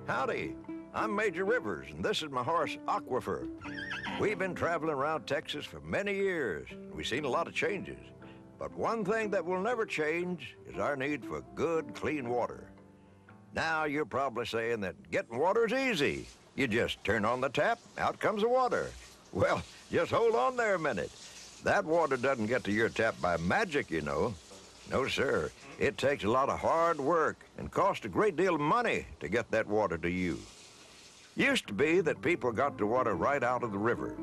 Howdy, I'm Major Rivers, and this is my horse, Aquifer. We've been traveling around Texas for many years. We've seen a lot of changes. But one thing that will never change is our need for good, clean water. Now, you're probably saying that getting water is easy. You just turn on the tap, out comes the water. Well, just hold on there a minute. That water doesn't get to your tap by magic, you know. No, sir. It takes a lot of hard work and costs a great deal of money to get that water to you. Used to be that people got the water right out of the river.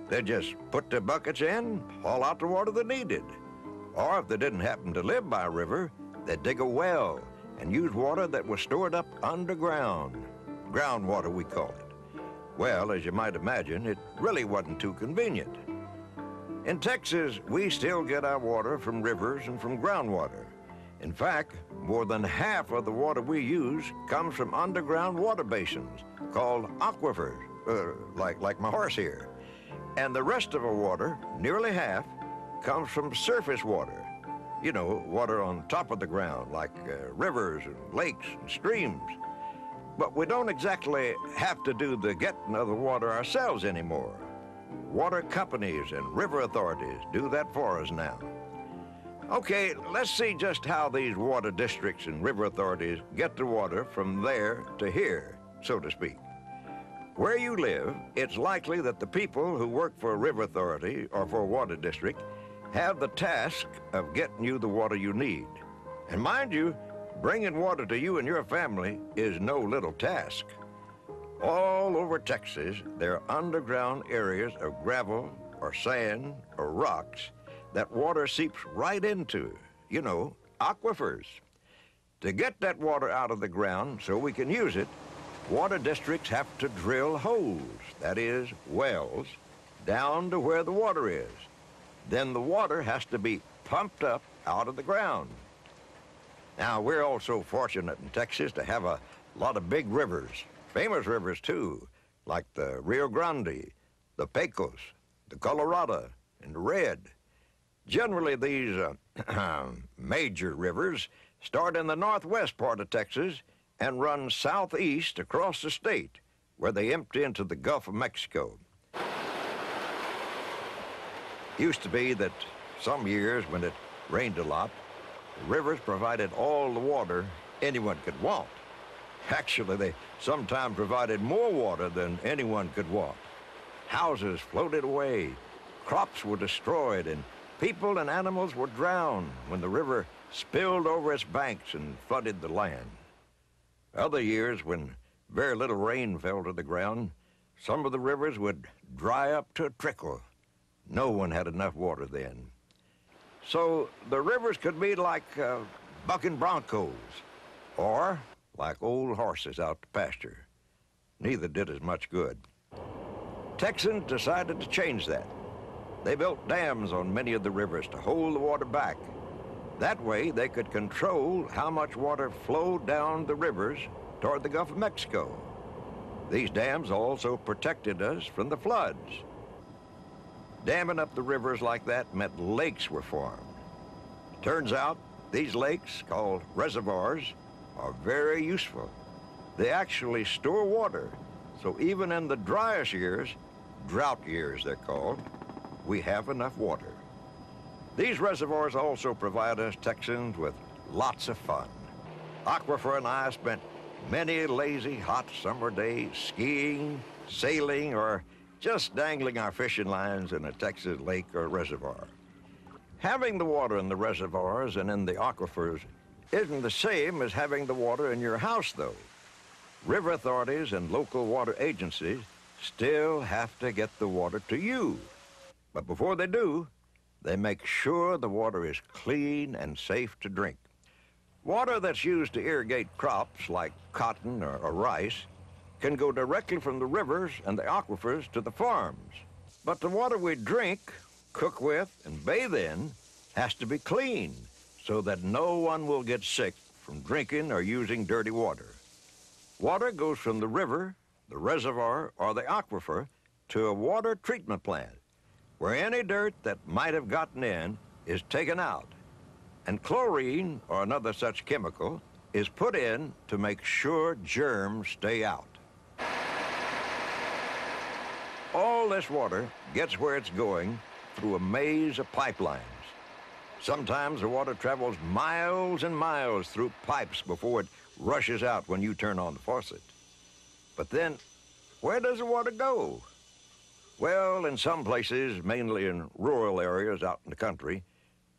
They'd just put their buckets in, haul out the water they needed. Or if they didn't happen to live by a river, they'd dig a well and use water that was stored up underground. Groundwater, we call it. Well, as you might imagine, it really wasn't too convenient. In Texas, we still get our water from rivers and from groundwater. In fact, more than half of the water we use comes from underground water basins called aquifers, like my horse here. And the rest of our water, nearly half, comes from surface water. You know, water on top of the ground, like rivers and lakes and streams. But we don't exactly have to do the getting of the water ourselves anymore. Water companies and river authorities do that for us now. Okay, let's see just how these water districts and river authorities get the water from there to here, so to speak. Where you live, it's likely that the people who work for a river authority or for a water district have the task of getting you the water you need. And mind you, bringing water to you and your family is no little task. All over Texas, there are underground areas of gravel or sand or rocks that water seeps right into, you know, aquifers. To get that water out of the ground so we can use it, water districts have to drill holes, that is, wells, down to where the water is. Then the water has to be pumped up out of the ground. Now, we're also fortunate in Texas to have a lot of big rivers, famous rivers too, like the Rio Grande, the Pecos, the Colorado, and the Red. Generally, these major rivers start in the northwest part of Texas and run southeast across the state, where they empty into the Gulf of Mexico. Used to be that some years when it rained a lot, the rivers provided all the water anyone could want. Actually, they sometimes provided more water than anyone could want. Houses floated away, crops were destroyed, and people and animals were drowned when the river spilled over its banks and flooded the land. Other years, when very little rain fell to the ground, some of the rivers would dry up to a trickle. No one had enough water then. So the rivers could be like bucking broncos, or like old horses out to pasture. Neither did as much good. Texans decided to change that. They built dams on many of the rivers to hold the water back. That way, they could control how much water flowed down the rivers toward the Gulf of Mexico. These dams also protected us from the floods. Damming up the rivers like that meant lakes were formed. Turns out, these lakes, called reservoirs, are very useful. They actually store water, so even in the driest years, drought years they're called, we have enough water. These reservoirs also provide us Texans with lots of fun. Aquifer and I spent many lazy, hot summer days skiing, sailing, or just dangling our fishing lines in a Texas lake or reservoir. Having the water in the reservoirs and in the aquifers isn't the same as having the water in your house, though. River authorities and local water agencies still have to get the water to you. But before they do, they make sure the water is clean and safe to drink. Water that's used to irrigate crops like cotton or rice can go directly from the rivers and the aquifers to the farms. But the water we drink, cook with, and bathe in has to be clean so that no one will get sick from drinking or using dirty water. Water goes from the river, the reservoir, or the aquifer to a water treatment plant, where any dirt that might have gotten in is taken out. And chlorine, or another such chemical, is put in to make sure germs stay out. All this water gets where it's going through a maze of pipelines. Sometimes the water travels miles and miles through pipes before it rushes out when you turn on the faucet. But then, where does the water go? Well, in some places, mainly in rural areas out in the country,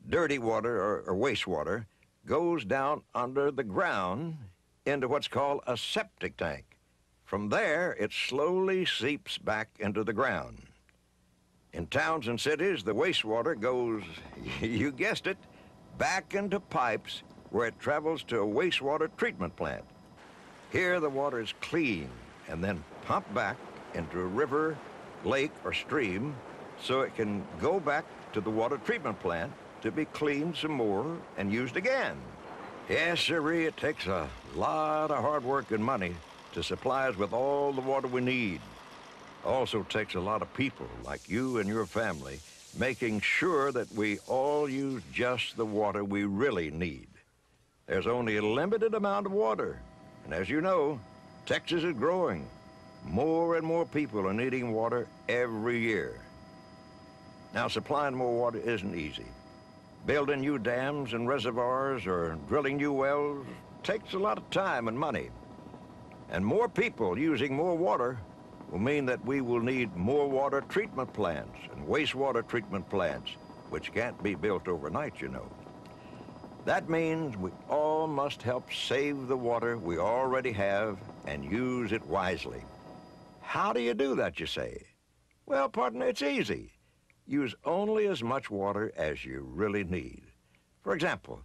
dirty water or wastewater goes down under the ground into what's called a septic tank. From there, it slowly seeps back into the ground. In towns and cities, the wastewater goes, you guessed it, back into pipes where it travels to a wastewater treatment plant. Here, the water is cleaned and then pumped back into a river, lake, or stream so it can go back to the water treatment plant to be cleaned some more and used again. Yes, sirree, it takes a lot of hard work and money to supply us with all the water we need. Also takes a lot of people like you and your family making sure that we all use just the water we really need. There's only a limited amount of water, and as you know, Texas is growing. More and more people are needing water every year. Now, supplying more water isn't easy. Building new dams and reservoirs or drilling new wells takes a lot of time and money. And more people using more water will mean that we will need more water treatment plants and wastewater treatment plants, which can't be built overnight, you know. That means we all must help save the water we already have and use it wisely. How do you do that, you say? Well, partner, it's easy. Use only as much water as you really need. For example,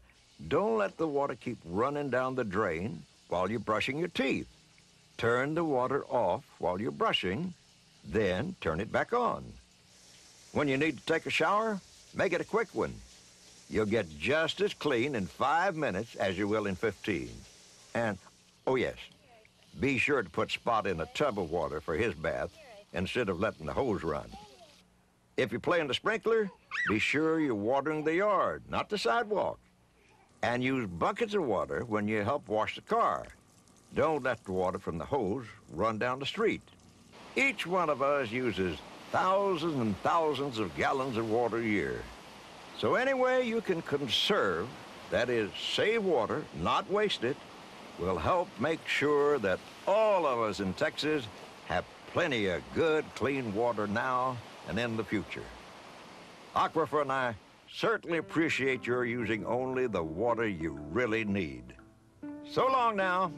don't let the water keep running down the drain while you're brushing your teeth. Turn the water off while you're brushing, then turn it back on. When you need to take a shower, make it a quick one. You'll get just as clean in 5 minutes as you will in 15. And, oh yes, be sure to put Spot in a tub of water for his bath instead of letting the hose run. If you're playing the sprinkler, be sure you're watering the yard, not the sidewalk. And use buckets of water when you help wash the car. Don't let the water from the hose run down the street. Each one of us uses thousands and thousands of gallons of water a year. So any way you can conserve, that is, save water, not waste it, will help make sure that all of us in Texas have plenty of good, clean water now and in the future. Aquifer and I certainly appreciate your using only the water you really need. So long now.